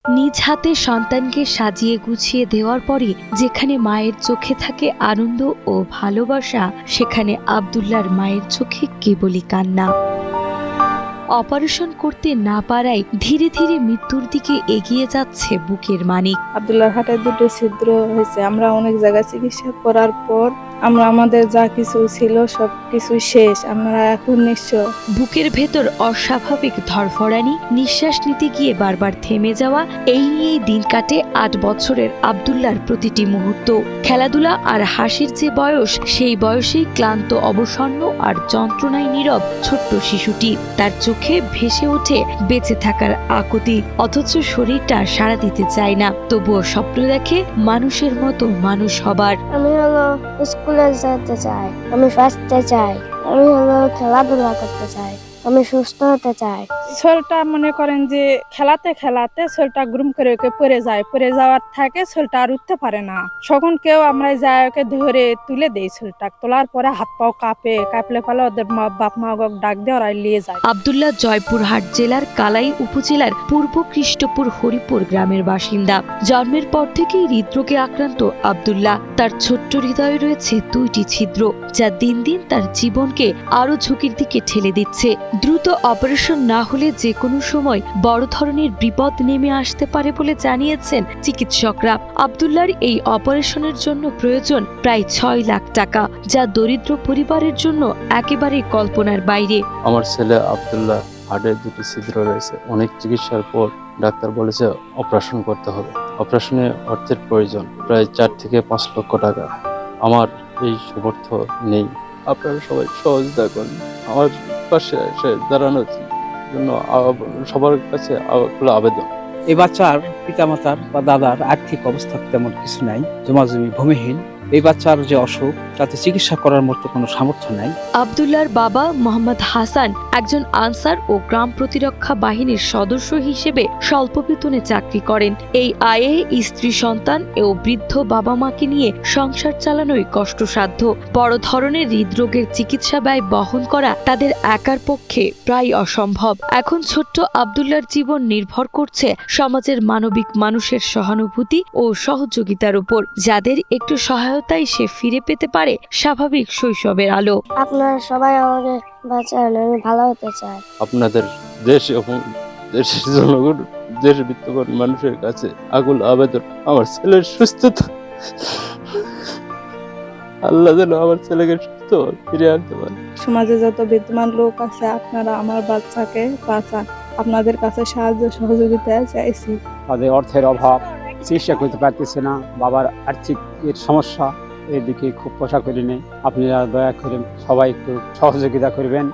নিজ হাতে সন্তানকে সাজিয়ে গুছিয়ে দেওয়ার পরে যেখানে মায়ের চোখে থাকে আনন্দ ও ভালোবাসা, সেখানে আব্দুল্লাহর মায়ের চোখে কেবলই কান্না। অপারেশন করতে না পারায় ধীরে ধীরে মৃত্যুর দিকে এগিয়ে যাচ্ছে বুকের মানিক। আব্দুল্লাহর হাটে দুটো ছিদ্র হয়েছে। আমরা অনেক জায়গায় চিকিৎসা করার পর আমাদের যা কিছু ছিল সব কিছু শেষ। আমরা এখন নিঃস্ব। বুকের ভেতর অস্বাভাবিক ধড়ফড়ানি, নিঃশ্বাস নিতে গিয়ে বারবার থেমে যাওয়া, এই নিয়েই দিন কাটে ৮ বছরের আব্দুল্লাহর প্রতিটি মুহূর্ত। খেলাধুলা আর হাসির যে বয়স, সেই বয়সেই ক্লান্ত, অবসন্ন আর যন্ত্রণায় নীরব ছোট্ট শিশুটি। তার চোখে ভেসে ওঠে বেঁচে থাকার আকুতি, অথচ শরীরটা সাড়া দিতে চায় না। তবুও স্বপ্ন দেখে মানুষের মতো মানুষ হবার। আমি স্কুলে যেতে চাই, আমি বাঁচতে চাই, আমি খেলাধুলা করতে চাই, আমি সুস্থ হতে চাই। শরীরটা মনে করেন যে খেলাতে খেলাতে শরীরটা গ্রুম করে ওকে পড়ে যাওয়ার থাকে, শরীরটা আর উঠতে পারে না। তখন কেউ আমরা যাই ওকে ধরে তুলে দেই। শরীরটা তোলার পরে হাত পাও কাঁপলে ফেলে ওদের বাপ মা ডাক দিয়ে ওরা নিয়ে যায়। আব্দুল্লাহ জয়পুরহাট জেলার কালাই উপজেলার পূর্ব কৃষ্টপুর হরিপুর গ্রামের বাসিন্দা। জন্মের পর থেকেই হৃদরোগে আক্রান্ত আব্দুল্লাহ। তার ছোট্ট হৃদয়ে রয়েছে 2টি ছিদ্র, যা দিন দিন তার জীবনকে আরো ঝুঁকির দিকে ঠেলে দিচ্ছে। দ্রুত অপারেশন না হলে যে কোনো সময় বড় ধরনের বিপদ নেমে আসতে পারে বলে জানিয়েছেন চিকিৎসকরা। আব্দুল্লাহর এই অপারেশনের জন্য প্রয়োজন প্রায় 6 লাখ টাকা, যা দরিদ্র পরিবারের জন্য একেবারে কল্পনার বাইরে। আমার ছেলে আব্দুল্লাহ হার্টের 2টি ছিদ্র রয়েছে। অনেক চিকিৎসার পর ডাক্তার বলেছে অপারেশন করতে হবে। অপারেশনে অর্থের প্রয়োজন প্রায় 4 থেকে 5 লক্ষ টাকা। আমার এই সামর্থ্য নেই। আপনারা সবাই সহযোগিতা করুন। আমার পাশে এসে দাঁড়ানোর জন্য সবার কাছে আবেদন। এই বাচ্চার পিতামাতার বা দাদার আর্থিক অবস্থা তেমন কিছু নাই, জমাজমি ভূমিহীন। এই বাচ্চার যে অসুখ, তাতে চিকিৎসা করার মতো কোনো সামর্থ্য নাই। আব্দুল্লাহর বাবা মোহাম্মদ হাসান একজন আনসার ও গ্রাম প্রতিরক্ষা বাহিনীর সদস্য হিসেবে স্বল্প বেতনে চাকরি করেন। এই আয়ে স্ত্রী, সন্তান ও বৃদ্ধ বাবা মাকে নিয়ে সংসার চালানোই কষ্টসাধ্য। বড় ধরনের হৃদরোগের চিকিৎসা ব্যয় বহন করা তাদের একার পক্ষে প্রায় অসম্ভব। এখন ছোট্ট আব্দুল্লাহর জীবন নির্ভর করছে সমাজের মানবিক মানুষের সহানুভূতি ও সহযোগিতার উপর, যাদের একটু সহায়তায় সে ফিরে পেতে পারে স্বাভাবিক শৈশবের আলো। আপনারা সবাই আমাকে বাঁচান, আমি ভালো হতে চাই। আপনাদের দেশ এবং দেশের জনগণ, দেশের বিত্তবান মানুষের কাছে আকুল আবেদন, আমার ছেলের সুস্থতা, আল্লাহ যেন আমার ছেলেকে সুস্থ ফিরে আনতে পারে। সমাজে যত বিদ্যমান লোক আছে, আপনারা আমার বাচ্চাকে বাঁচান। আপনাদের কাছে সাহায্য সহযোগিতা চাইছি। তাদের অর্থের অভাব, চিকিৎসা করতে পারতেছে না, বাবার আর্থিক সমস্যা, এদিকে খুব পোষা করি নেই। আপনারা দয়া করে সবাই একটু সহযোগিতা করবেন।